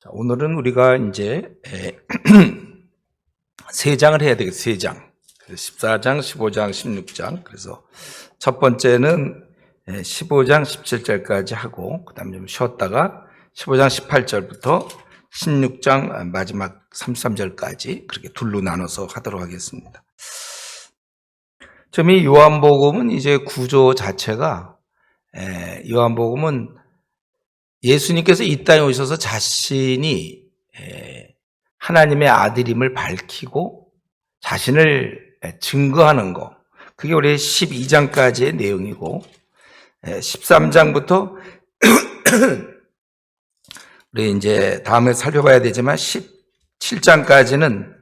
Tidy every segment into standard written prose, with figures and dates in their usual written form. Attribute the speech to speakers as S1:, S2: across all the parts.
S1: 자, 오늘은 우리가 이제 세 장을 해야 되겠어요. 세 장. 14장, 15장, 16장. 그래서 첫 번째는 15장 17절까지 하고 그다음에 좀 쉬었다가 15장 18절부터 16장 마지막 33절까지 그렇게 둘로 나눠서 하도록 하겠습니다. 이 요한복음은 이제 구조 자체가 요한복음은 예수님께서 이 땅에 오셔서 자신이 하나님의 아들임을 밝히고 자신을 증거하는 거, 그게 우리 12장까지의 내용이고 13장부터 우리 이제 다음에 살펴봐야 되지만 17장까지는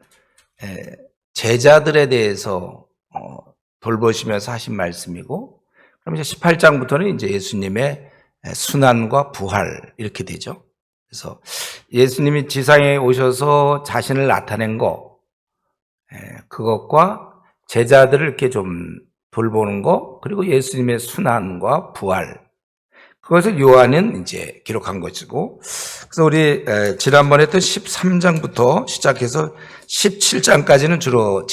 S1: 제자들에 대해서 돌보시면서 하신 말씀이고, 그럼 이제 18장부터는 이제 예수님의 순환과 부활 이렇게 되죠. 그래서 예수님이 지상에 오셔서 자신을 나타낸 거, 그것과 제자들을 이렇게 좀 돌보는 거, 그리고 예수님의 순환과 부활, 그것을 요한은 이제 기록한 것이고, 그래서 우리 지난번에 했던 13장부터 시작해서 17장까지는 주로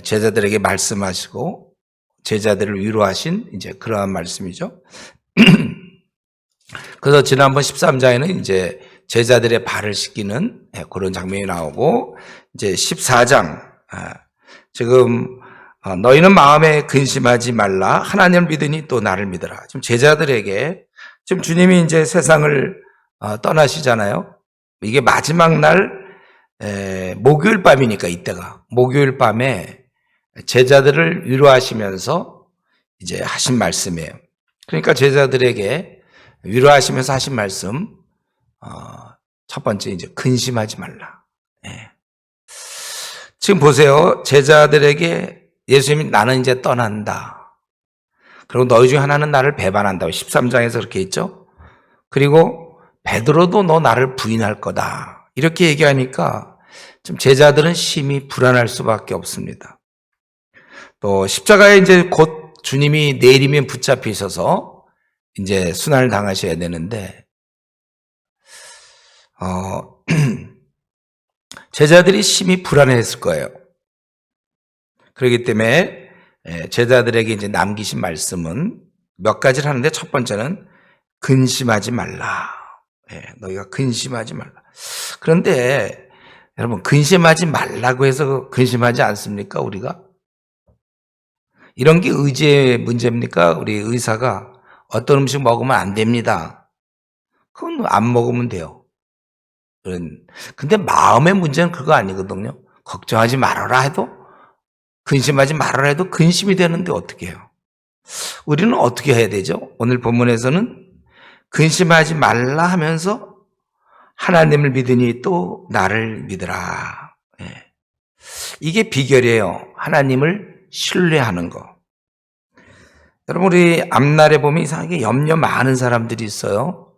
S1: 제자들에게 말씀하시고 제자들을 위로하신 이제 그러한 말씀이죠. 그래서 지난번 13장에는 이제 제자들의 발을 씻기는 그런 장면이 나오고, 이제 14장, 지금 너희는 마음에 근심하지 말라. 하나님을 믿으니 또 나를 믿어라. 지금 제자들에게, 지금 주님이 이제 세상을 떠나시잖아요. 이게 마지막 날 목요일 밤이니까, 이때가 목요일 밤에 제자들을 위로하시면서 이제 하신 말씀이에요. 그러니까 제자들에게 위로하시면서 하신 말씀, 첫 번째 이제 근심하지 말라. 지금 보세요. 제자들에게 예수님이 나는 이제 떠난다. 그리고 너희 중에 하나는 나를 배반한다고 13장에서 그렇게 했죠. 그리고 베드로도 너 나를 부인할 거다. 이렇게 얘기하니까 좀 제자들은 심히 불안할 수밖에 없습니다. 또 십자가에 이제 곧 주님이 내일이면 붙잡히셔서 이제 순환을 당하셔야 되는데, 제자들이 심히 불안했을 거예요. 그렇기 때문에 제자들에게 이제 남기신 말씀은 몇 가지를 하는데, 첫 번째는 근심하지 말라. 너희가 근심하지 말라. 그런데 여러분, 근심하지 말라고 해서 근심하지 않습니까, 우리가? 이런 게 의지의 문제입니까? 우리 의사가 어떤 음식 먹으면 안 됩니다. 그건 안 먹으면 돼요. 근데 마음의 문제는 그거 아니거든요. 걱정하지 말아라 해도, 근심하지 말아라 해도 근심이 되는데 어떻게 해요? 우리는 어떻게 해야 되죠? 오늘 본문에서는 근심하지 말라 하면서 하나님을 믿으니 또 나를 믿으라. 이게 비결이에요. 하나님을 신뢰하는 거. 여러분, 우리 앞날에 보면 이상하게 염려 많은 사람들이 있어요.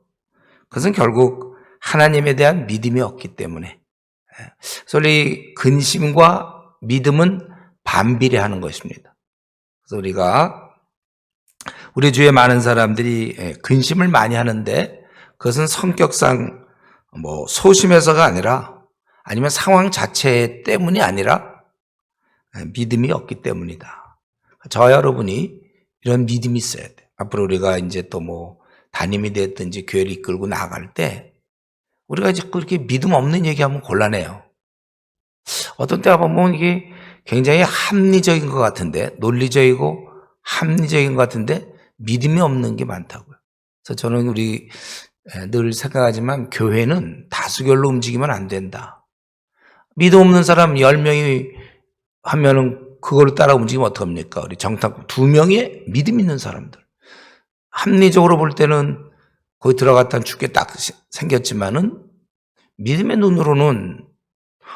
S1: 그것은 결국 하나님에 대한 믿음이 없기 때문에. 그래서 우리 근심과 믿음은 반비례하는 것입니다. 그래서 우리 주위에 많은 사람들이 근심을 많이 하는데, 그것은 성격상 소심해서가 아니라, 아니면 상황 자체 때문이 아니라 믿음이 없기 때문이다. 저와 여러분이 이런 믿음이 있어야 돼. 앞으로 우리가 이제 또 담임이 됐든지 교회를 이끌고 나아갈 때 우리가 이제 그렇게 믿음 없는 얘기하면 곤란해요. 어떤 때가 보면 이게 굉장히 합리적인 것 같은데, 논리적이고 합리적인 것 같은데 믿음이 없는 게 많다고요. 그래서 저는 우리 늘 생각하지만 교회는 다수결로 움직이면 안 된다. 믿음 없는 사람 10명이 하면은 그거를 따라 움직이면 어떡합니까? 우리 정탐꾼 2명의 믿음 있는 사람들. 합리적으로 볼 때는 거기 들어갔다는 죽게 딱 생겼지만은 믿음의 눈으로는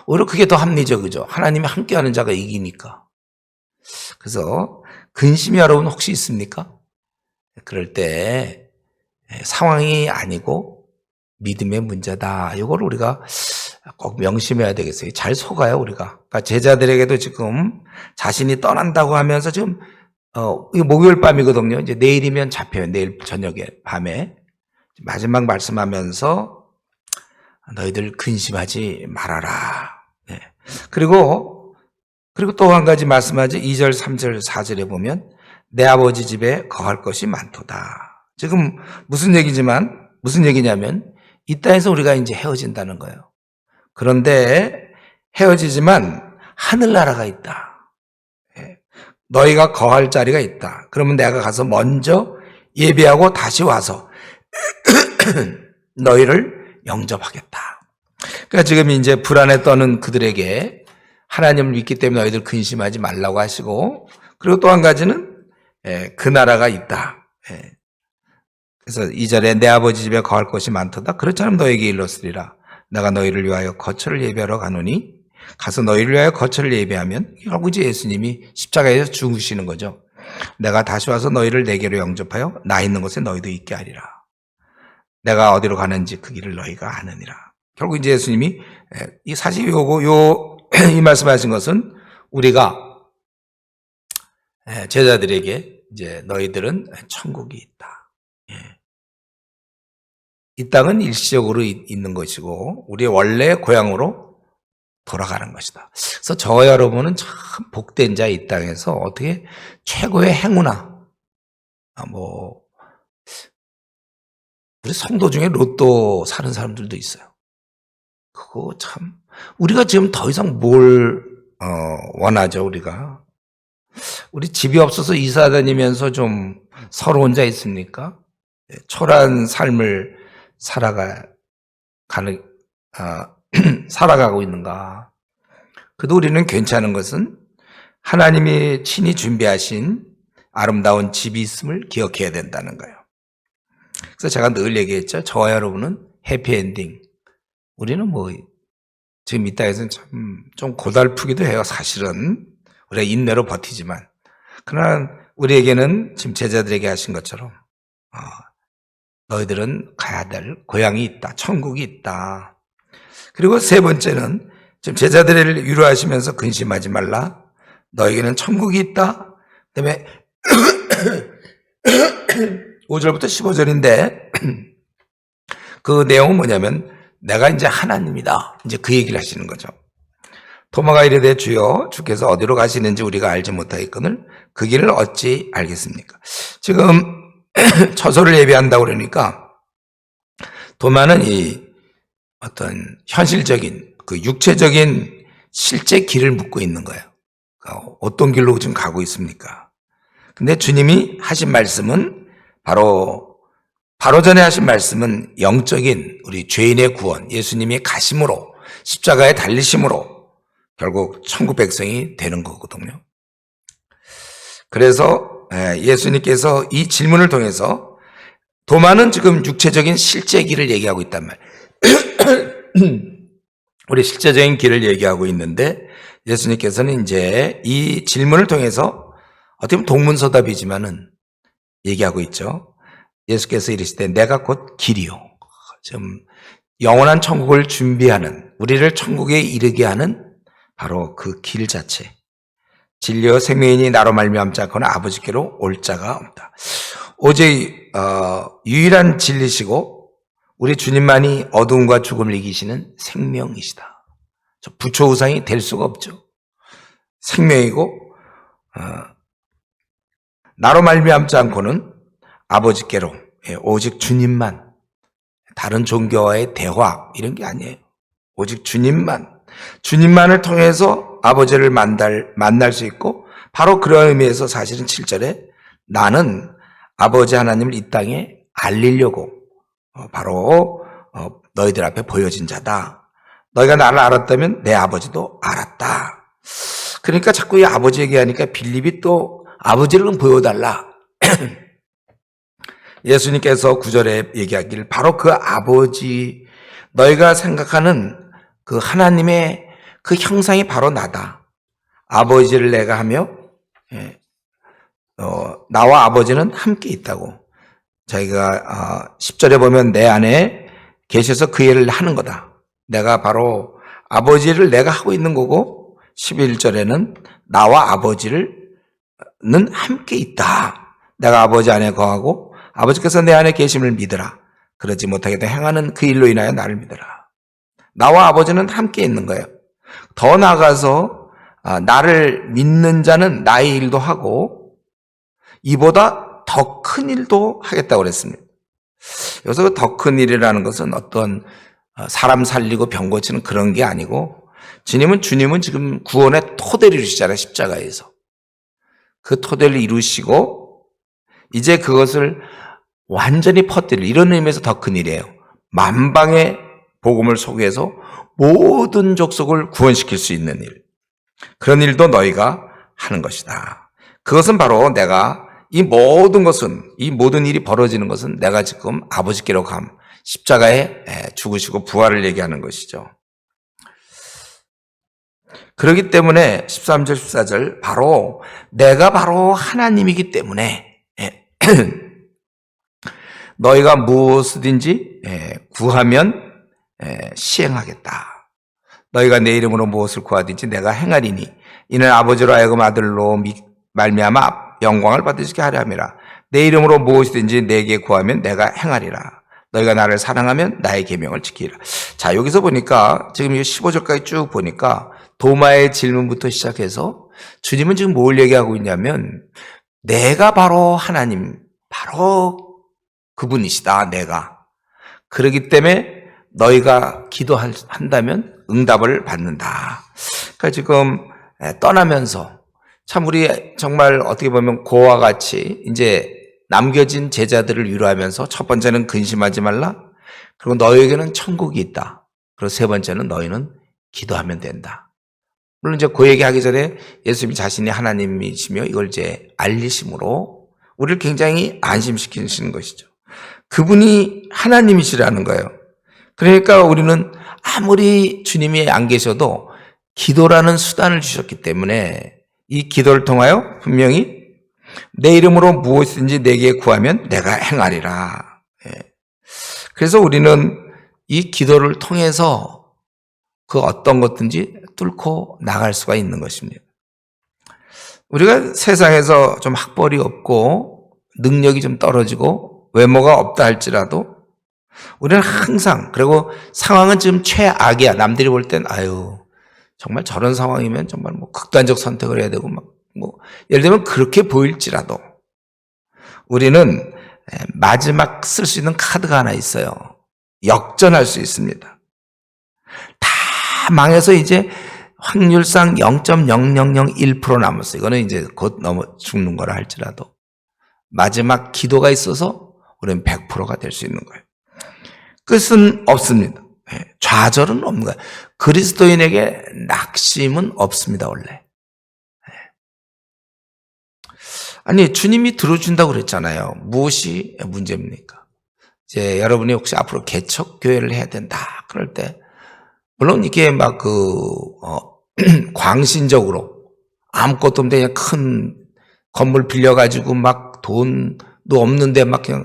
S1: 오히려 그게 더 합리적이죠. 하나님이 함께하는 자가 이기니까. 그래서 근심이 여러분 혹시 있습니까? 그럴 때 상황이 아니고 믿음의 문제다. 이걸 우리가 꼭 명심해야 되겠어요. 잘 속아요, 우리가. 그러니까 제자들에게도 지금 자신이 떠난다고 하면서 지금, 이거 목요일 밤이거든요. 이제 내일이면 잡혀요. 내일 저녁에, 밤에. 마지막 말씀하면서 너희들 근심하지 말아라. 네. 그리고 또 한 가지 말씀하지. 2절, 3절, 4절에 보면 내 아버지 집에 거할 것이 많도다. 지금 무슨 얘기냐면 이 땅에서 우리가 이제 헤어진다는 거예요. 그런데 헤어지지만 하늘나라가 있다. 너희가 거할 자리가 있다. 그러면 내가 가서 먼저 예배하고 다시 와서 너희를 영접하겠다. 그러니까 지금 이제 불안에 떠는 그들에게 하나님을 믿기 때문에 너희들 근심하지 말라고 하시고, 그리고 또 한 가지는 그 나라가 있다. 그래서 2절에 내 아버지 집에 거할 것이 많도다. 그렇지 않으면 너에게 일렀으리라. 내가 너희를 위하여 거처를 예배하러 가노니 가서 너희를 위하여 거처를 예배하면, 결국 이제 예수님이 십자가에서 죽으시는 거죠. 내가 다시 와서 너희를 내게로 영접하여 나 있는 곳에 너희도 있게 하리라. 내가 어디로 가는지 그 길을 너희가 아느니라. 결국 이제 예수님이 사실 이 말씀하신 것은 우리가 제자들에게 이제 너희들은 천국이 있다. 이 땅은 일시적으로 있는 것이고 우리의 원래 고향으로 돌아가는 것이다. 그래서 저와 여러분은 참 복된 자 이 땅에서 어떻게 최고의 행운아, 우리 성도 중에 로또 사는 사람들도 있어요. 그거 참 우리가 지금 더 이상 뭘 원하죠. 우리 집이 없어서 이사 다니면서 좀 서러운 자 있습니까? 초라한 삶을 살아가고 있는가? 그래도 우리는 괜찮은 것은 하나님이 친히 준비하신 아름다운 집이 있음을 기억해야 된다는 거예요. 그래서 제가 늘 얘기했죠. 저와 여러분은 해피엔딩. 우리는 지금 이 땅에서는 좀 고달프기도 해요. 사실은 우리가 인내로 버티지만, 그러나 우리에게는 지금 제자들에게 하신 것처럼 너희들은 가야 될 고향이 있다. 천국이 있다. 그리고 세 번째는 지금 제자들을 위로하시면서 근심하지 말라. 너에게는 천국이 있다. 그다음에 5절부터 15절인데 그 내용은 뭐냐면 내가 이제 하나님이다. 이제 그 얘기를 하시는 거죠. 도마가 이르되 주여 주께서 어디로 가시는지 우리가 알지 못하겠거늘 그 길을 어찌 알겠습니까? 지금 처소를 예배한다고 그러니까 도마는 이 어떤 현실적인 그 육체적인 실제 길을 묻고 있는 거예요. 그러니까 어떤 길로 지금 가고 있습니까? 근데 주님이 하신 말씀은 바로 전에 하신 말씀은 영적인 우리 죄인의 구원, 예수님이 가심으로 십자가에 달리심으로 결국 천국 백성이 되는 거거든요. 그래서 예수님께서 이 질문을 통해서 도마는 지금 육체적인 실제 길을 얘기하고 있단 말이에요. 우리 실제적인 길을 얘기하고 있는데 예수님께서는 이제 이 질문을 통해서 어떻게 보면 동문서답이지만은 얘기하고 있죠. 예수께서 이르시되 내가 곧 길이요. 좀 영원한 천국을 준비하는, 우리를 천국에 이르게 하는 바로 그 길 자체. 진리와 생명이니 나로 말미암지 않고는 아버지께로 올 자가 없다. 오직 유일한 진리시고 우리 주님만이 어둠과 죽음을 이기시는 생명이시다. 부처 우상이 될 수가 없죠. 생명이고 나로 말미암지 않고는 아버지께로, 오직 주님만, 다른 종교와의 대화 이런 게 아니에요. 오직 주님만을 통해서 아버지를 만날 수 있고, 바로 그런 의미에서 사실은 7절에 나는 아버지 하나님을 이 땅에 알리려고 바로 너희들 앞에 보여진 자다. 너희가 나를 알았다면 내 아버지도 알았다. 그러니까 자꾸 이 아버지 얘기하니까 빌립이 또 아버지를 보여달라. 예수님께서 9절에 얘기하기를 바로 그 아버지, 너희가 생각하는 그 하나님의 그 형상이 바로 나다. 아버지를 내가 하며 나와 아버지는 함께 있다고. 자기가 10절에 보면 내 안에 계셔서 그 일을 하는 거다. 내가 바로 아버지를 내가 하고 있는 거고, 11절에는 나와 아버지는 함께 있다. 내가 아버지 안에 거하고 아버지께서 내 안에 계심을 믿으라. 그러지 못하게 행하는 그 일로 인하여 나를 믿으라. 나와 아버지는 함께 있는 거예요. 더 나아가서 나를 믿는 자는 나의 일도 하고 이보다 더 큰 일도 하겠다고 그랬습니다. 여기서 그 더 큰 일이라는 것은 어떤 사람 살리고 병 고치는 그런 게 아니고 주님은 지금 구원의 토대를 이루시잖아요. 십자가에서. 그 토대를 이루시고 이제 그것을 완전히 퍼뜨릴 이런 의미에서 더 큰 일이에요. 만방의 복음을 소개해서 모든 족속을 구원시킬 수 있는 일. 그런 일도 너희가 하는 것이다. 그것은 바로 내가 이 모든 일이 벌어지는 것은 내가 지금 아버지께로 십자가에 죽으시고 부활을 얘기하는 것이죠. 그렇기 때문에 13절 14절 내가 바로 하나님이기 때문에 너희가 무엇이든지 구하면 시행하겠다. 너희가 내 이름으로 무엇을 구하든지 내가 행하리니 이는 아버지로 하여금 아들로 말미암아 영광을 받으시게 하려 함이라. 내 이름으로 무엇이든지 내게 구하면 내가 행하리라. 너희가 나를 사랑하면 나의 계명을 지키리라. 자, 여기서 보니까 지금 15절까지 쭉 보니까 도마의 질문부터 시작해서 주님은 지금 뭘 얘기하고 있냐면 내가 바로 하나님, 바로 그분이시다. 내가. 그렇기 때문에 너희가 기도한다면 응답을 받는다. 그러니까 지금 떠나면서 참 우리 정말 어떻게 보면 고와 같이 이제 남겨진 제자들을 위로하면서 첫 번째는 근심하지 말라. 그리고 너희에게는 천국이 있다. 그리고 세 번째는 너희는 기도하면 된다. 물론 이제 그 얘기하기 전에 예수님이 자신이 하나님이시며 이걸 이제 알리심으로 우리를 굉장히 안심시키시는 것이죠. 그분이 하나님이시라는 거예요. 그러니까 우리는 아무리 주님이 안 계셔도 기도라는 수단을 주셨기 때문에 이 기도를 통하여 분명히 내 이름으로 무엇이든지 내게 구하면 내가 행하리라. 그래서 우리는 이 기도를 통해서 그 어떤 것든지 뚫고 나갈 수가 있는 것입니다. 우리가 세상에서 좀 학벌이 없고 능력이 좀 떨어지고 외모가 없다 할지라도 우리는 항상, 그리고 상황은 지금 최악이야. 남들이 볼 땐 정말 저런 상황이면 정말 극단적 선택을 해야 되고 예를 들면 그렇게 보일지라도 우리는 마지막 쓸 수 있는 카드가 하나 있어요. 역전할 수 있습니다. 다 망해서 이제 확률상 0.0001% 남았어요. 이거는 이제 곧 죽는 거라 할지라도 마지막 기도가 있어서 우리는 100%가 될 수 있는 거예요. 끝은 없습니다. 좌절은 없는 거예요. 그리스도인에게 낙심은 없습니다, 원래. 아니, 주님이 들어준다고 그랬잖아요. 무엇이 문제입니까? 이제 여러분이 혹시 앞으로 개척교회를 해야 된다. 그럴 때, 물론 이게 광신적으로 아무것도 없는데 그냥 큰 건물 빌려가지고 돈도 없는데 그냥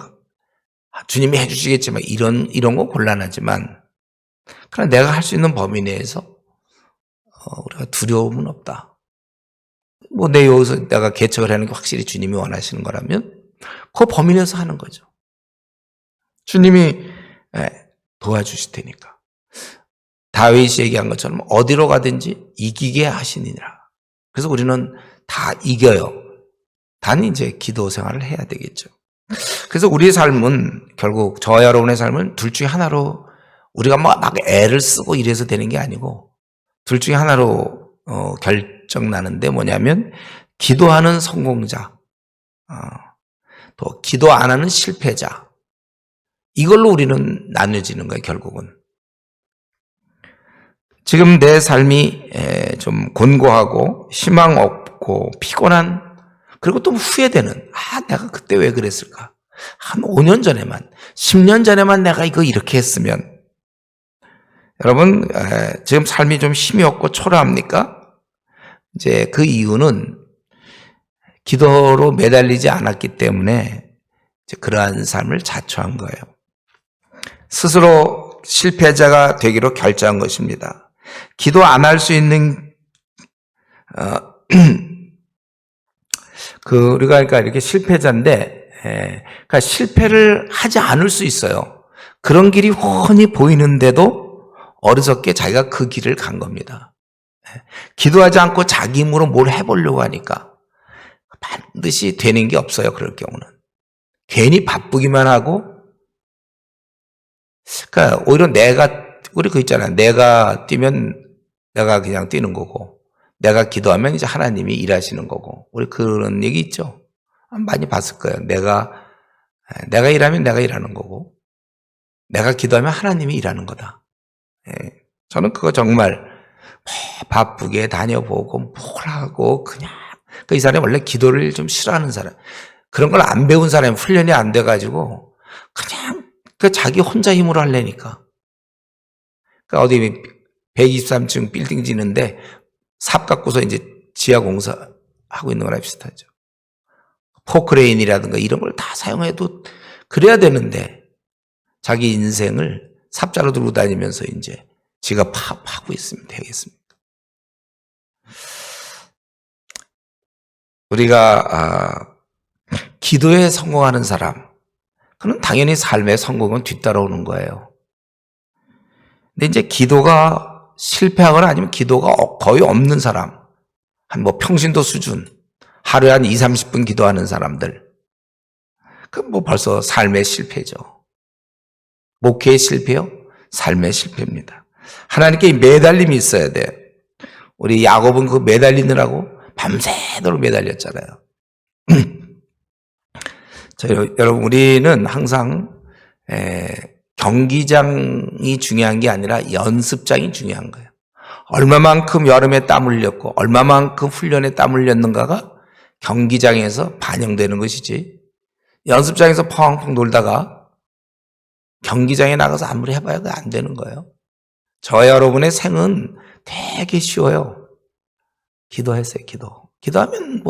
S1: 주님이 해주시겠지만 이런 거 곤란하지만 그러나 내가 할 수 있는 범위 내에서 우리가 두려움은 없다. 여기서 내가 개척을 하는 게 확실히 주님이 원하시는 거라면 그 범위 내에서 하는 거죠. 주님이 도와주실 테니까. 다윗이 얘기한 것처럼 어디로 가든지 이기게 하시니라. 그래서 우리는 다 이겨요. 단 이제 기도 생활을 해야 되겠죠. 그래서 우리의 삶은 결국 저와 여러분의 삶은 둘 중에 하나로 우리가 막 애를 쓰고 이래서 되는 게 아니고 둘 중에 하나로 결정나는데 뭐냐면 기도하는 성공자, 또 기도 안 하는 실패자, 이걸로 우리는 나뉘어지는 거예요. 결국은 지금 내 삶이 좀 곤고하고 희망 없고 피곤한, 그리고 또 후회되는, 내가 그때 왜 그랬을까? 한 5년 전에만, 10년 전에만 내가 이거 이렇게 했으면. 여러분, 지금 삶이 좀 힘이 없고 초라합니까? 이제 그 이유는 기도로 매달리지 않았기 때문에 이제 그러한 삶을 자초한 거예요. 스스로 실패자가 되기로 결정한 것입니다. 기도 안 할 수 있는, 우리가 그러니까 이렇게 실패자인데, 그러니까 실패를 하지 않을 수 있어요. 그런 길이 훤히 보이는데도 어리석게 자기가 그 길을 간 겁니다. 기도하지 않고 자기 힘으로 뭘 해보려고 하니까 반드시 되는 게 없어요. 그럴 경우는. 괜히 바쁘기만 하고, 그러니까 오히려 우리 그거 있잖아요. 내가 뛰면 내가 그냥 뛰는 거고, 내가 기도하면 이제 하나님이 일하시는 거고, 우리 그런 얘기 있죠. 많이 봤을 거예요. 내가 일하면 내가 일하는 거고, 내가 기도하면 하나님이 일하는 거다. 저는 그거 정말 바쁘게 다녀보고 뭘 하고 그냥, 이 사람이 원래 기도를 좀 싫어하는 사람, 그런 걸 안 배운 사람이 훈련이 안 돼가지고 그냥 자기 혼자 힘으로 하려니까. 그러니까 어디 123층 빌딩 지는데 삽 갖고서 이제 지하 공사 하고 있는 거랑 비슷하죠. 포크레인이라든가 이런 걸 다 사용해도 그래야 되는데 자기 인생을 삽자로 들고 다니면서 이제 지가 파고 있으면 되겠습니까? 우리가 기도에 성공하는 사람, 그는 당연히 삶의 성공은 뒤따라오는 거예요. 근데 이제 기도가 실패하거나 아니면 기도가 거의 없는 사람, 한 평신도 수준, 하루에 한 2, 30분 기도하는 사람들, 그럼 벌써 삶의 실패죠. 목회의 실패요? 삶의 실패입니다. 하나님께 매달림이 있어야 돼요. 우리 야곱은 그 매달리느라고 밤새도록 매달렸잖아요. 여러분, 우리는 항상 경기장이 중요한 게 아니라 연습장이 중요한 거예요. 얼마만큼 여름에 땀 흘렸고 얼마만큼 훈련에 땀 흘렸는가가 경기장에서 반영되는 것이지, 연습장에서 펑펑 놀다가 경기장에 나가서 아무리 해봐야 안 되는 거예요. 저와 여러분의 생은 되게 쉬워요. 기도하세요. 기도하면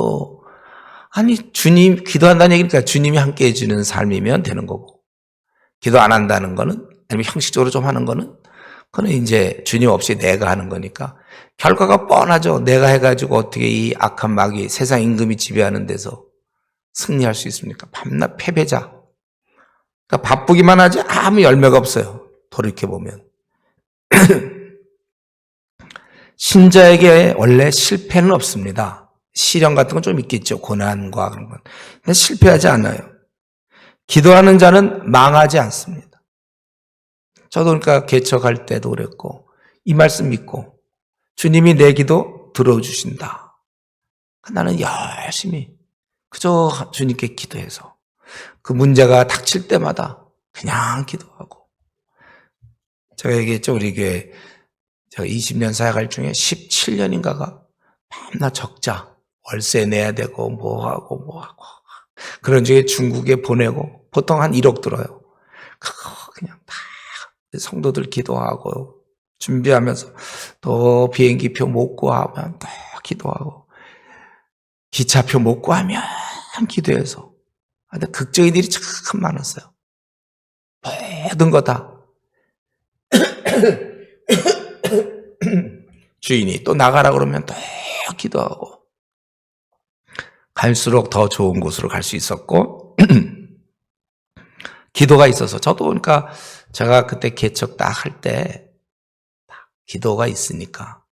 S1: 주님, 기도한다는 얘기니까 주님이 함께 해주는 삶이면 되는 거고, 기도 안 한다는 거는, 아니면 형식적으로 좀 하는 거는, 그건 이제 주님 없이 내가 하는 거니까 결과가 뻔하죠. 내가 해가지고 어떻게 이 악한 마귀, 세상 임금이 지배하는 데서 승리할 수 있습니까? 밤낮 패배자. 그러니까 바쁘기만 하지 아무 열매가 없어요. 돌이켜보면. 신자에게 원래 실패는 없습니다. 시련 같은 건 좀 있겠죠. 고난과 그런 건. 근데 실패하지 않아요. 기도하는 자는 망하지 않습니다. 저도 그러니까 개척할 때도 그랬고, 이 말씀 믿고 주님이 내 기도 들어주신다. 나는 열심히 그저 주님께 기도해서 그 문제가 닥칠 때마다 그냥 기도하고. 제가 얘기했죠. 우리 교회 제가 20년 사역할 중에 17년인가가 밤낮 적자, 월세 내야 되고 뭐하고 그런 중에 중국에 보내고 보통 한 1억 들어요. 그거 그냥 다 성도들 기도하고 준비하면서 또 비행기표 못 구하면 또 기도하고, 기차표 못 구하면 기도해서. 근데 극적인 일이 참 많았어요. 모든 거 다. 주인이 또 나가라 그러면 또 기도하고, 갈수록 더 좋은 곳으로 갈 수 있었고, 기도가 있어서. 저도 그러니까 제가 그때 개척 딱 할 때 기도가 있으니까.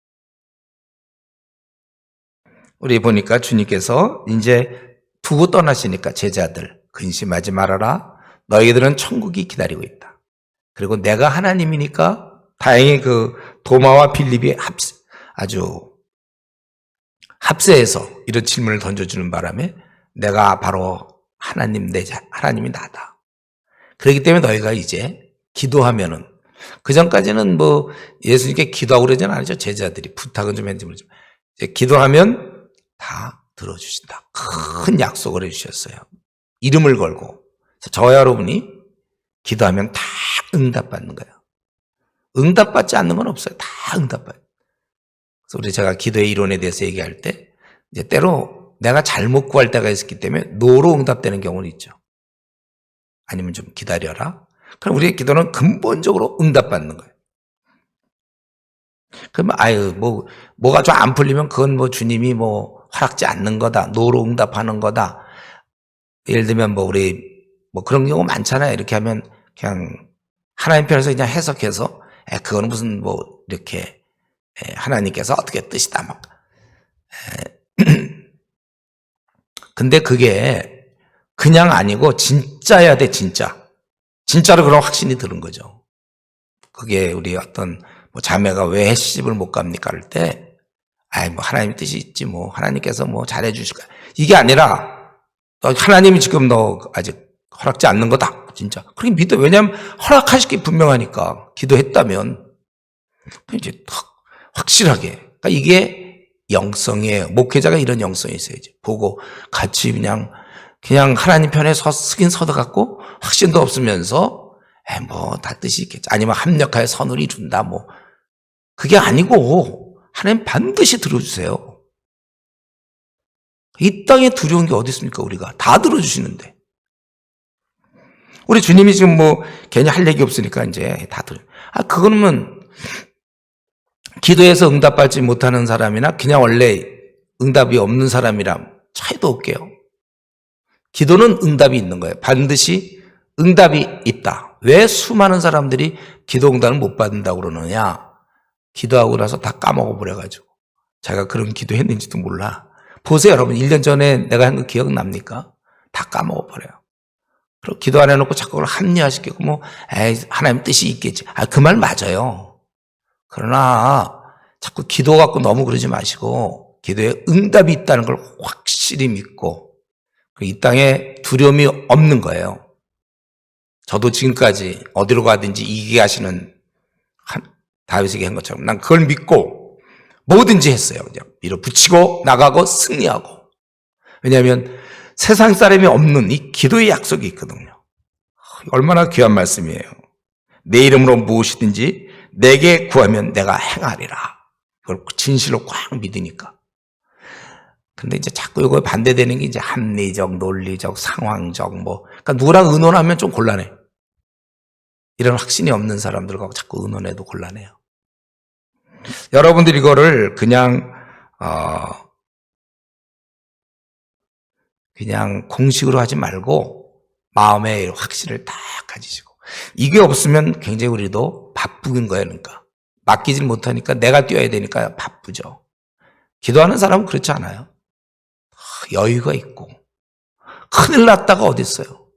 S1: 우리 보니까 주님께서 이제 두고 떠나시니까 제자들, 근심하지 말아라. 너희들은 천국이 기다리고 있다. 그리고 내가 하나님이니까 다행히 그 도마와 빌립이 아주 합세해서 이런 질문을 던져주는 바람에 내가 바로 하나님이 나다. 그렇기 때문에 너희가 이제 기도하면은, 그 전까지는 예수님께 기도하고 그러진 않았죠. 제자들이 부탁은 좀 했는지 모르지만, 이제 기도하면 다 들어주신다. 큰 약속을 해주셨어요. 이름을 걸고. 저와 여러분이 기도하면 다 응답받는 거예요. 응답받지 않는 건 없어요. 다 응답받아요. 그래서 제가 기도의 이론에 대해서 얘기할 때, 이제 때로 내가 잘못 구할 때가 있었기 때문에 노로 응답되는 경우는 있죠. 아니면 좀 기다려라. 그럼 우리의 기도는 근본적으로 응답받는 거예요. 그러면 뭐가 좀 안 풀리면 그건 주님이 허락지 않는 거다. 노로 응답하는 거다. 예를 들면 우리 그런 경우 많잖아요. 이렇게 하면 그냥 하나님 편에서 그냥 해석해서 그거는 무슨 뭐 이렇게 하나님께서 어떻게 뜻이다 막. 근데 그게 그냥 아니고 진짜야 돼, 진짜. 진짜로 그런 확신이 드는 거죠. 그게 우리 어떤 뭐 자매가 왜 시집을 못 갑니까 할 때, 뭐 하나님 뜻이 있지 뭐 하나님께서 뭐 잘해주실 거야. 이게 아니라 하나님이 지금 너 아직 허락지 않는 거다, 진짜. 그렇게 믿어. 왜냐하면 허락하실 게 분명하니까. 기도했다면 이제 확실하게. 그러니까 이게 영성이에요. 목회자가 이런 영성이 있어야지. 보고 같이 그냥 하나님 편에 서긴 서갖고 확신도 없으면서 뭐 다 뜻이 있겠지. 아니면 합력하여 선을 이룬다. 뭐 그게 아니고 하나님 반드시 들어주세요. 이 땅에 두려운 게 어디 있습니까? 우리가 다 들어주시는데. 우리 주님이 지금 뭐 괜히 할 얘기 없으니까 이제 다 들어. 그거는 기도해서 응답받지 못하는 사람이나 그냥 원래 응답이 없는 사람이랑 차이도 없게요. 기도는 응답이 있는 거예요. 반드시 응답이 있다. 왜 수많은 사람들이 기도 응답을 못 받는다고 그러느냐? 기도하고 나서 다 까먹어 버려가지고 자기가 그런 기도했는지도 몰라. 보세요, 여러분. 1년 전에 내가 한 거 기억납니까? 다 까먹어 버려요. 그리고 기도 안 해놓고 자꾸 그걸 합리화시키고 뭐 하나님 뜻이 있겠지. 그 말 맞아요. 그러나 자꾸 기도 갖고 너무 그러지 마시고 기도에 응답이 있다는 걸 확실히 믿고 이 땅에 두려움이 없는 거예요. 저도 지금까지 어디로 가든지 이기게 하시는 다윗에게 한 것처럼 난 그걸 믿고 뭐든지 했어요. 그냥 밀어붙이고 나가고 승리하고. 왜냐하면 세상 사람이 없는 이 기도의 약속이 있거든요. 얼마나 귀한 말씀이에요. 내 이름으로 무엇이든지 내게 구하면 내가 행하리라. 그걸 진실로 꽉 믿으니까. 근데 이제 자꾸 이거 반대되는 게 이제 합리적, 논리적, 상황적 뭐. 그러니까 누구랑 의논하면 좀 곤란해. 이런 확신이 없는 사람들과 자꾸 의논해도 곤란해요. 여러분들 이거를 그냥 공식으로 하지 말고 마음의 확신을 딱 가지시고. 이게 없으면 굉장히 우리도 바쁜 거예요. 그러니까 맡기질 못하니까 내가 뛰어야 되니까 바쁘죠. 기도하는 사람은 그렇지 않아요. 여유가 있고 큰일 났다가 어디 있어요.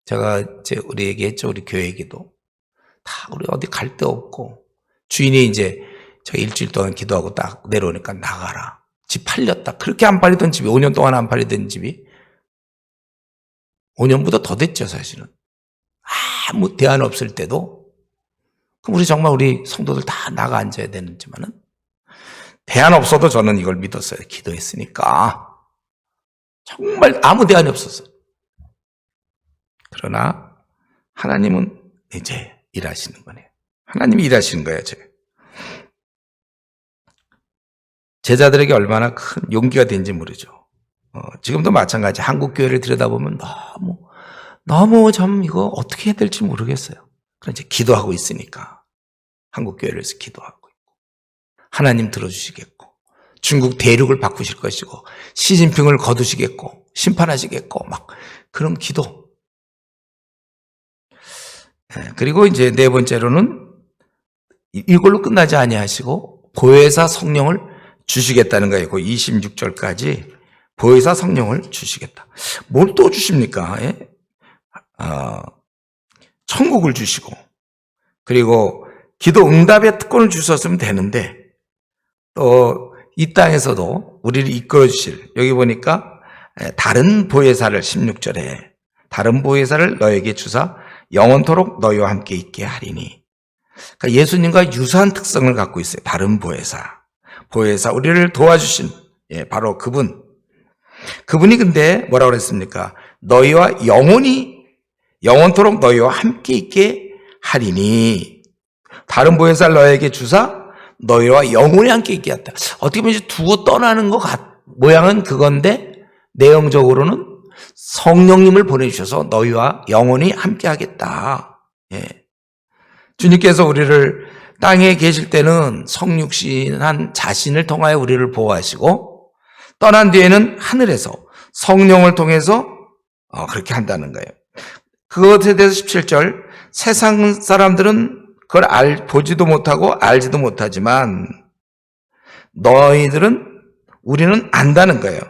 S1: 제가 우리 얘기했죠. 우리 교회 얘기도 다 우리 어디 갈 데 없고 주인이 이제 저 일주일 동안 기도하고 딱 내려오니까 나가라. 집 팔렸다. 그렇게 안 팔리던 집이 5년 동안 안 팔리던 집이 5년보다 더 됐죠, 사실은. 아무 대안 없을 때도. 그럼 우리 성도들 다 나가 앉아야 되는지만은 대안 없어도 저는 이걸 믿었어요. 기도했으니까. 정말 아무 대안이 없었어요. 그러나 하나님은 이제 일하시는 거네요. 하나님이 일하시는 거예요. 제자들에게 얼마나 큰 용기가 된지 모르죠. 지금도 마찬가지. 한국 교회를 들여다보면 너무 좀 이거 어떻게 해야 될지 모르겠어요. 그럼 이제 기도하고 있으니까 한국 교회를 해서 기도하고 있고 하나님 들어주시겠고 중국 대륙을 바꾸실 것이고 시진핑을 거두시겠고 심판하시겠고 막 그런 기도. 그리고 이제 네 번째로는 이걸로 끝나지 아니하시고 보혜사 성령을 주시겠다는 거예요. 그 26절까지 보혜사 성령을 주시겠다. 뭘 또 주십니까? 천국을 주시고 그리고 기도 응답의 특권을 주셨으면 되는데 또 이 땅에서도 우리를 이끌어 주실, 여기 보니까 다른 보혜사를 16절에 다른 보혜사를 너에게 주사 영원토록 너희와 함께 있게 하리니. 그러니까 예수님과 유사한 특성을 갖고 있어요. 다른 보혜사 우리를 도와주신 바로 그분이 근데 뭐라고 그랬습니까? 너희와 영원토록 너희와 함께 있게 하리니. 다른 보혜사를 너에게 주사 너희와 영원히 함께 있게 했다. 어떻게 보면 이제 두고 떠나는 모양은 그건데 내용적으로는 성령님을 보내주셔서 너희와 영원히 함께 하겠다. 주님께서 우리를 땅에 계실 때는 성육신한 자신을 통하여 우리를 보호하시고 떠난 뒤에는 하늘에서 성령을 통해서 그렇게 한다는 거예요. 그것에 대해서 17절 세상 사람들은 그걸 보지도 못하고 알지도 못하지만 우리는 안다는 거예요.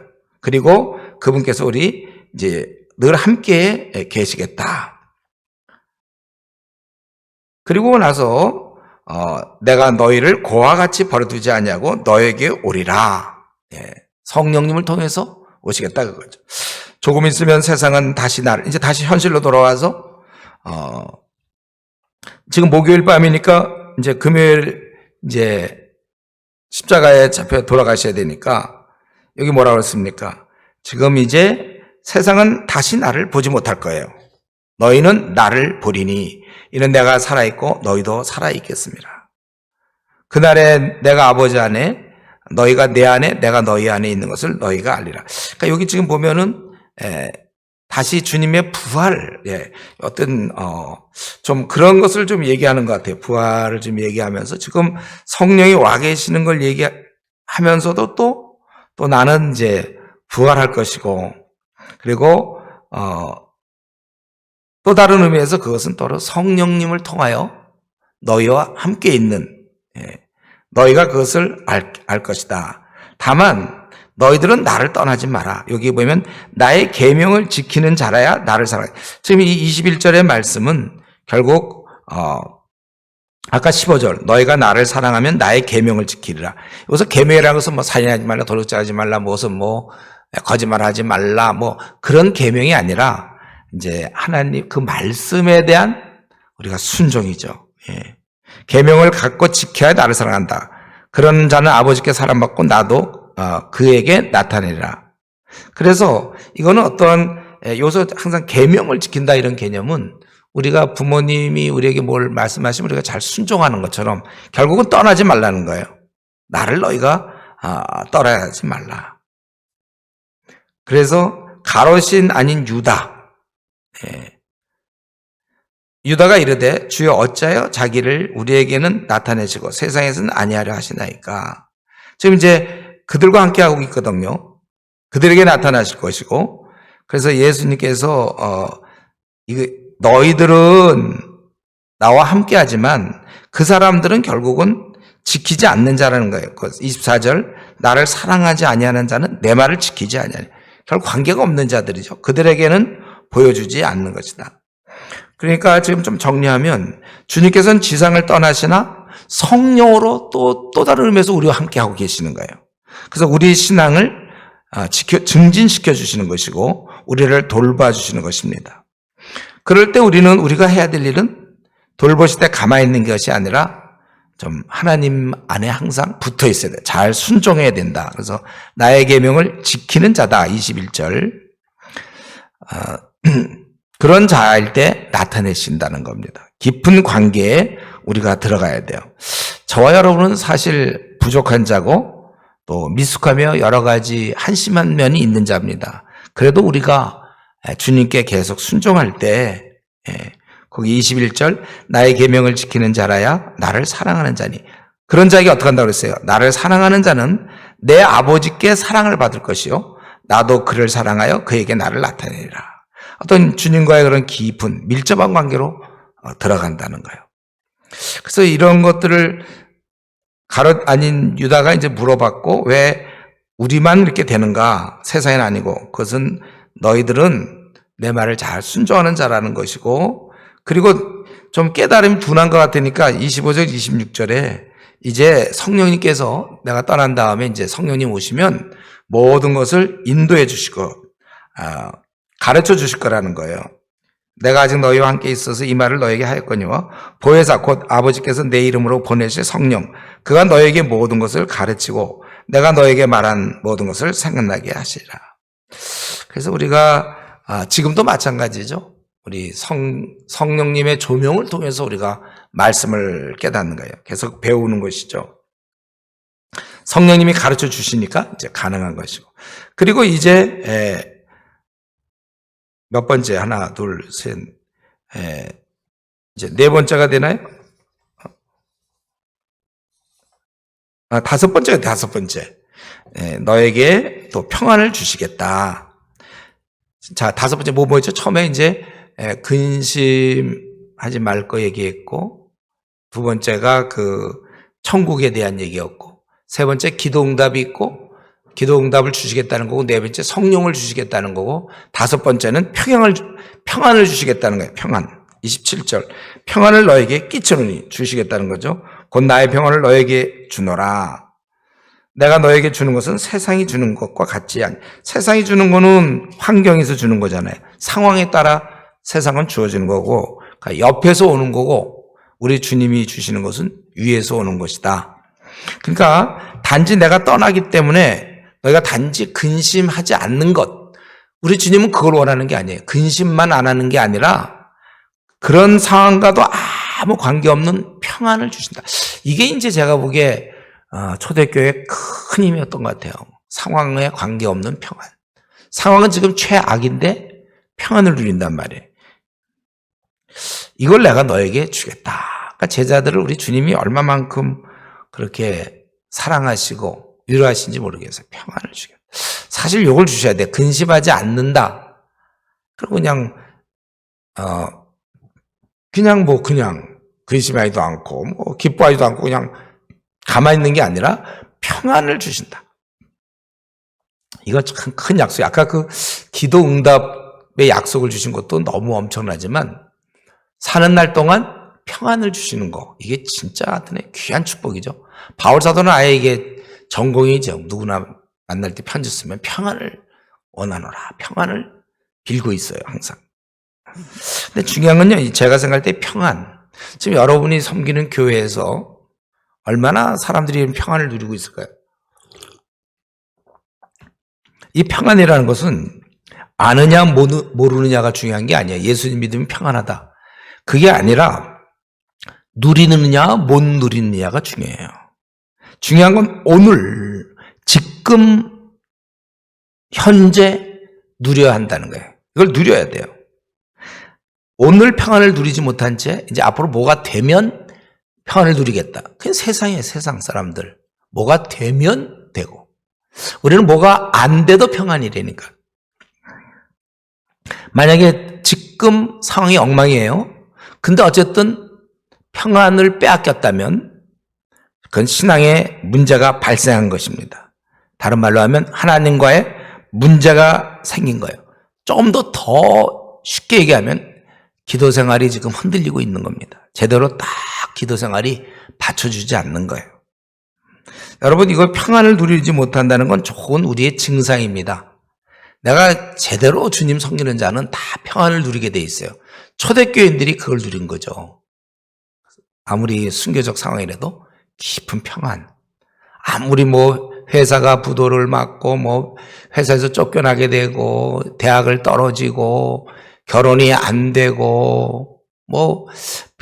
S1: 그리고 그분께서 우리 이제 늘 함께 계시겠다. 그리고 나서 내가 너희를 고와 같이 버려두지 않냐고 너에게 오리라. 성령님을 통해서 오시겠다 그거죠. 조금 있으면 세상은 이제 다시 현실로 돌아와서 지금 목요일 밤이니까 이제 금요일 이제 십자가에 잡혀 돌아가셔야 되니까 여기 뭐라고 했습니까? 지금 이제 세상은 다시 나를 보지 못할 거예요. 너희는 나를 보리니 이는 내가 살아있고 너희도 살아있겠습니다. 그날에 내가 아버지 안에 너희가 내 안에 내가 너희 안에 있는 것을 너희가 알리라. 그러니까 여기 지금 보면은 다시 주님의 부활, 어떤 좀 그런 것을 좀 얘기하는 것 같아요. 부활을 좀 얘기하면서 지금 성령이 와 계시는 걸 얘기하면서도 또 나는 이제 부활할 것이고, 그리고 또 다른 의미에서 그것은 또 성령님을 통하여 너희와 함께 있는, 너희가 그것을 알 것이다. 다만 너희들은 나를 떠나지 마라. 여기 보면 나의 계명을 지키는 자라야 나를 사랑해. 지금 이 21절의 말씀은 결국 아까 15절 너희가 나를 사랑하면 나의 계명을 지키리라. 여기서 계명이라는 것은 뭐 살인하지 말라, 도둑질하지 말라, 무슨 거짓말하지 말라, 그런 계명이 아니라 이제 하나님 그 말씀에 대한 우리가 순종이죠. 계명을 갖고 지켜야 나를 사랑한다. 그런 자는 아버지께 사랑받고 나도 그에게 나타내리라. 그래서 이거는 여기서 항상 계명을 지킨다 이런 개념은 우리가 부모님이 우리에게 뭘 말씀하시면 우리가 잘 순종하는 것처럼 결국은 떠나지 말라는 거예요. 나를 너희가 떠나지 말라. 그래서 가롯인 아닌 유다. 유다가 이르되 주여 어찌하여 자기를 우리에게는 나타내시고 세상에서는 아니하려 하시나이까. 지금 이제 그들과 함께 하고 있거든요. 그들에게 나타나실 것이고, 그래서 예수님께서 너희들은 나와 함께 하지만 그 사람들은 결국은 지키지 않는 자라는 거예요. 24절 나를 사랑하지 아니하는 자는 내 말을 지키지 아니하니. 결국 관계가 없는 자들이죠. 그들에게는 보여주지 않는 것이다. 그러니까 지금 좀 정리하면 주님께서는 지상을 떠나시나 성령으로 또 다른 의미에서 우리와 함께 하고 계시는 거예요. 그래서 우리 신앙을 증진시켜 주시는 것이고 우리를 돌봐주시는 것입니다. 그럴 때 우리가 해야 될 일은 돌보실 때 가만히 있는 것이 아니라 좀 하나님 안에 항상 붙어 있어야 돼. 잘 순종해야 된다. 그래서 나의 계명을 지키는 자다. 21절. 그런 자일 때 나타내신다는 겁니다. 깊은 관계에 우리가 들어가야 돼요. 저와 여러분은 사실 부족한 자고 또 미숙하며 여러 가지 한심한 면이 있는 자입니다. 그래도 우리가 주님께 계속 순종할 때 거기 21절 나의 계명을 지키는 자라야 나를 사랑하는 자니. 그런 자에게 어떻게 한다고 그랬어요? 나를 사랑하는 자는 내 아버지께 사랑을 받을 것이요 나도 그를 사랑하여 그에게 나를 나타내리라. 어떤 주님과의 그런 깊은 밀접한 관계로 들어간다는 거예요. 그래서 이런 것들을 가롯 아닌 유다가 이제 물어봤고 왜 우리만 이렇게 되는가? 세상은 아니고 그것은 너희들은 내 말을 잘 순종하는 자라는 것이고, 그리고 좀 깨달음이 둔한 것 같으니까 25절 26절에 이제 성령님께서 내가 떠난 다음에 이제 성령님 오시면 모든 것을 인도해 주시고 가르쳐 주실 거라는 거예요. 내가 아직 너희와 함께 있어서 이 말을 너에게 하였거니와 보혜사 곧 아버지께서 내 이름으로 보내실 성령 그가 너에게 모든 것을 가르치고 내가 너에게 말한 모든 것을 생각나게 하시리라. 그래서 우리가 지금도 마찬가지죠. 우리 성령님의 조명을 통해서 우리가 말씀을 깨닫는 거예요. 계속 배우는 것이죠. 성령님이 가르쳐 주시니까 이제 가능한 것이고. 그리고 이제 몇 번째? 하나, 둘, 셋. 이제 네 번째가 되나요? 다섯 번째. 너에게 또 평안을 주시겠다. 자, 다섯 번째 뭐였죠? 처음에 이제 근심하지 말 거 얘기했고, 두 번째가 그 천국에 대한 얘기였고, 세 번째 기도응답이 있고, 기도응답을 주시겠다는 거고, 네 번째 성령을 주시겠다는 거고, 다섯 번째는 평안을 주시겠다는 거예요. 평안. 27절. 평안을 너에게 끼치노니 주시겠다는 거죠. 곧 나의 평안을 너에게 주노라. 내가 너에게 주는 것은 세상이 주는 것과 같지 않니. 세상이 주는 거는 환경에서 주는 거잖아요. 상황에 따라 세상은 주어지는 거고, 그러니까 옆에서 오는 거고, 우리 주님이 주시는 것은 위에서 오는 것이다. 그러니까 단지 내가 떠나기 때문에 너희가 단지 근심하지 않는 것, 우리 주님은 그걸 원하는 게 아니에요. 근심만 안 하는 게 아니라 그런 상황과도 아무 관계없는 평안을 주신다. 이게 이제 제가 보기에 초대교회의 큰 힘이었던 것 같아요. 상황에 관계없는 평안. 상황은 지금 최악인데 평안을 누린단 말이에요. 이걸 내가 너에게 주겠다. 그러니까 제자들을 우리 주님이 얼마만큼 그렇게 사랑하시고 위로하신지 모르겠어요. 평안을 주겠다. 사실 이걸 주셔야 돼. 근심하지 않는다. 그리고 그냥 근심하지도 않고 기뻐하지도 않고 그냥 가만히 있는 게 아니라 평안을 주신다. 이거 참 큰 약속이에요. 아까 그 기도 응답의 약속을 주신 것도 너무 엄청나지만 사는 날 동안 평안을 주시는 거, 이게 진짜 하여튼에 귀한 축복이죠. 바울 사도는 아예 이게 전공이죠. 누구나 만날 때 편지 쓰면 평안을 원하노라. 평안을 빌고 있어요, 항상. 근데 중요한 건요, 제가 생각할 때 평안. 지금 여러분이 섬기는 교회에서 얼마나 사람들이 평안을 누리고 있을까요? 이 평안이라는 것은 아느냐 모르느냐가 중요한 게 아니에요. 예수님 믿으면 평안하다. 그게 아니라 누리느냐 못 누리느냐가 중요해요. 중요한 건 오늘 지금 현재 누려야 한다는 거예요. 이걸 누려야 돼요. 오늘 평안을 누리지 못한 채 이제 앞으로 뭐가 되면 평안을 누리겠다. 그게 세상이에요. 세상 사람들. 뭐가 되면 되고. 우리는 뭐가 안 돼도 평안이라니까. 만약에 지금 상황이 엉망이에요. 근데 어쨌든 평안을 빼앗겼다면 그건 신앙에 문제가 발생한 것입니다. 다른 말로 하면 하나님과의 문제가 생긴 거예요. 조금 더 쉽게 얘기하면 기도 생활이 지금 흔들리고 있는 겁니다. 제대로 딱 기도 생활이 받쳐주지 않는 거예요. 여러분, 이거 평안을 누리지 못한다는 건 좋은 우리의 증상입니다. 내가 제대로 주님 섬기는 자는 다 평안을 누리게 돼 있어요. 초대교인들이 그걸 누린 거죠. 아무리 순교적 상황이라도 깊은 평안. 아무리 회사가 부도를 맞고 회사에서 쫓겨나게 되고 대학을 떨어지고 결혼이 안 되고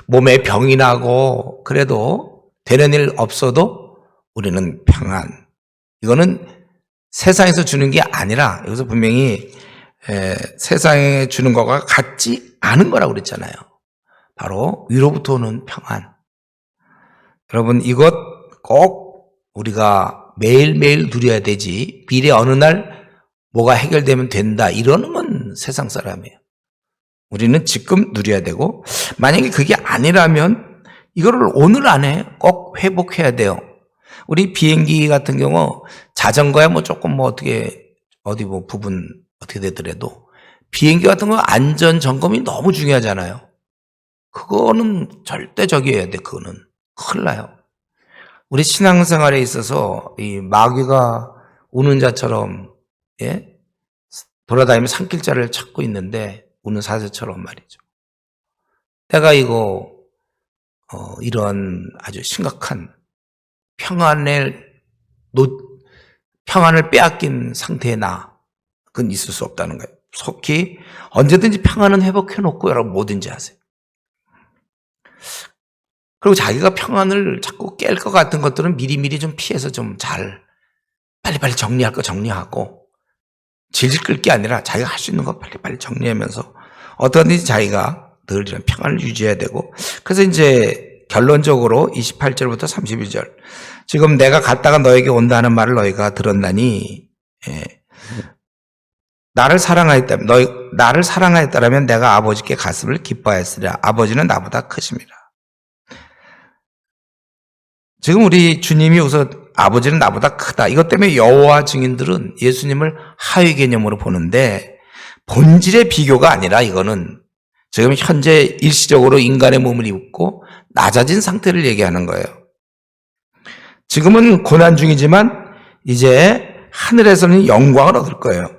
S1: 몸에 병이 나고 그래도 되는 일 없어도 우리는 평안. 이거는 세상에서 주는 게 아니라 여기서 분명히 세상에 주는 것과 같지 않은 거라고 그랬잖아요. 바로 위로부터 오는 평안. 여러분, 이것 꼭 우리가 매일매일 누려야 되지 미래 어느 날 뭐가 해결되면 된다 이러는 건 세상 사람이에요. 우리는 지금 누려야 되고 만약에 그게 아니라면 이거를 오늘 안에 꼭 회복해야 돼요. 우리 비행기 같은 경우 자전거야 조금 어디 부분 어떻게 되더라도 비행기 같은 거 안전 점검이 너무 중요하잖아요. 그거는 절대 저기해야 돼. 그거는 큰일 나요. 우리 신앙생활에 있어서 이 마귀가 우는 자처럼 돌아다니며 산길자를 찾고 있는데 우는 사자처럼 말이죠. 내가 이런 아주 심각한 평안을 빼앗긴 상태에 그건 있을 수 없다는 거예요. 속히 언제든지 평안은 회복해놓고 여러분 뭐든지 하세요. 그리고 자기가 평안을 자꾸 깰 것 같은 것들은 미리미리 좀 피해서 좀 빨리빨리 정리할 거 정리하고 질질 끌 게 아니라 자기가 할 수 있는 거 빨리빨리 정리하면서 어떠든지 자기가 늘 이런 평안을 유지해야 되고 그래서 이제 결론적으로 28절부터 32절 지금 내가 갔다가 너에게 온다는 말을 너희가 들었나니 나를 사랑하였다면 내가 아버지께 갔음을 기뻐하였으리라. 아버지는 나보다 크심이라. 지금 우리 주님이 우선 아버지는 나보다 크다. 이것 때문에 여호와 증인들은 예수님을 하위 개념으로 보는데 본질의 비교가 아니라 이거는 지금 현재 일시적으로 인간의 몸을 입고 낮아진 상태를 얘기하는 거예요. 지금은 고난 중이지만 이제 하늘에서는 영광을 얻을 거예요.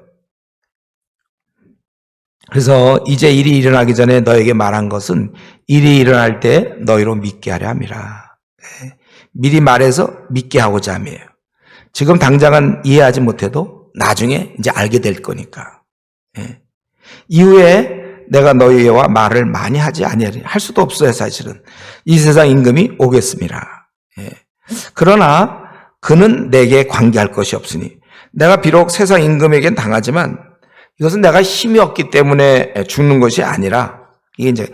S1: 그래서 이제 일이 일어나기 전에 너에게 말한 것은 일이 일어날 때 너희로 믿게 하려 함이라. 미리 말해서 믿게 하고자 함이에요. 지금 당장은 이해하지 못해도 나중에 이제 알게 될 거니까. 이후에 내가 너희와 말을 많이 하지 아니하리. 할 수도 없어요, 사실은. 이 세상 임금이 오겠습니다. 그러나 그는 내게 관계할 것이 없으니 내가 비록 세상 임금에겐 당하지만 이것은 내가 힘이 없기 때문에 죽는 것이 아니라 이게 이제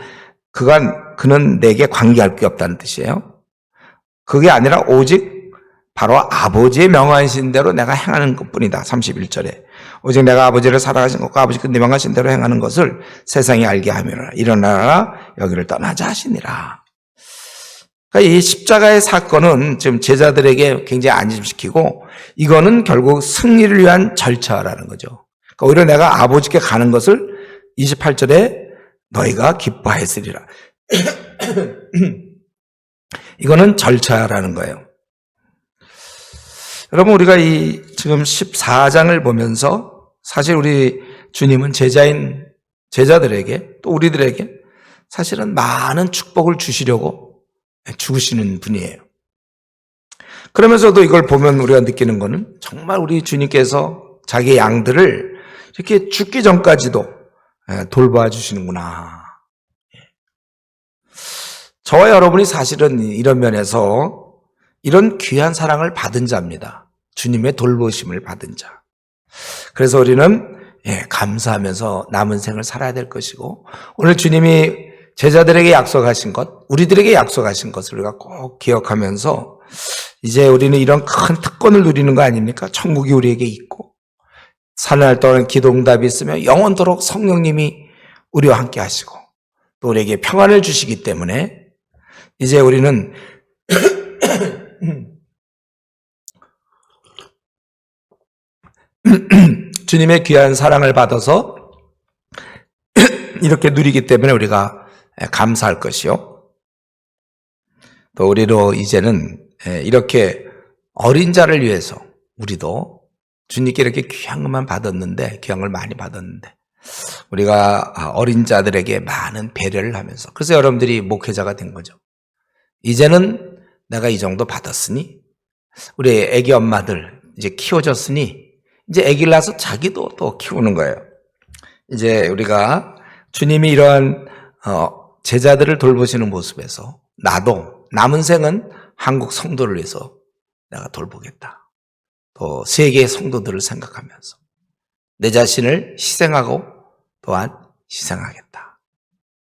S1: 그는 내게 관계할 게 없다는 뜻이에요. 그게 아니라 오직 바로 아버지의 명하신 대로 내가 행하는 것뿐이다. 31절에 오직 내가 아버지를 사랑하신 것과 아버지께 명하신 대로 행하는 것을 세상이 알게 하미라. 일어나라 여기를 떠나자 하시니라. 그러니까 이 십자가의 사건은 지금 제자들에게 굉장히 안심시키고 이거는 결국 승리를 위한 절차라는 거죠. 그러니까 오히려 내가 아버지께 가는 것을 28절에 너희가 기뻐했으리라. 이거는 절차라는 거예요. 여러분 우리가 이 지금 14장을 보면서 사실 우리 주님은 제자들에게 또 우리들에게 사실은 많은 축복을 주시려고 죽으시는 분이에요. 그러면서도 이걸 보면 우리가 느끼는 거는 정말 우리 주님께서 자기 양들을 이렇게 죽기 전까지도 돌봐 주시는구나. 저와 여러분이 사실은 이런 면에서 이런 귀한 사랑을 받은 자입니다. 주님의 돌보심을 받은 자. 그래서 우리는 감사하면서 남은 생을 살아야 될 것이고 오늘 주님이 제자들에게 약속하신 것, 우리들에게 약속하신 것을 우리가 꼭 기억하면서 이제 우리는 이런 큰 특권을 누리는 거 아닙니까? 천국이 우리에게 있고 사느날 동안 기도응답이 있으며 영원토록 성령님이 우리와 함께 하시고 또 우리에게 평안을 주시기 때문에 이제 우리는 주님의 귀한 사랑을 받아서 이렇게 누리기 때문에 우리가 감사할 것이요. 또 우리도 이제는 이렇게 어린 자를 위해서 우리도 주님께 이렇게 귀한 것만 받았는데, 귀한 걸 많이 받았는데, 우리가 어린 자들에게 많은 배려를 하면서, 그래서 여러분들이 목회자가 된 거죠. 이제는 내가 이 정도 받았으니, 우리 애기 엄마들 이제 키워졌으니, 이제 애기를 낳아서 자기도 또 키우는 거예요. 이제 우리가 주님이 이러한 제자들을 돌보시는 모습에서 나도 남은 생은 한국 성도를 위해서 내가 돌보겠다. 또 세계의 성도들을 생각하면서 내 자신을 희생하고 또한 희생하겠다.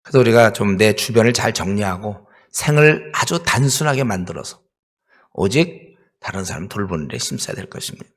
S1: 그래서 우리가 좀 내 주변을 잘 정리하고 생을 아주 단순하게 만들어서 오직 다른 사람 돌보는 데 힘써야 될 것입니다.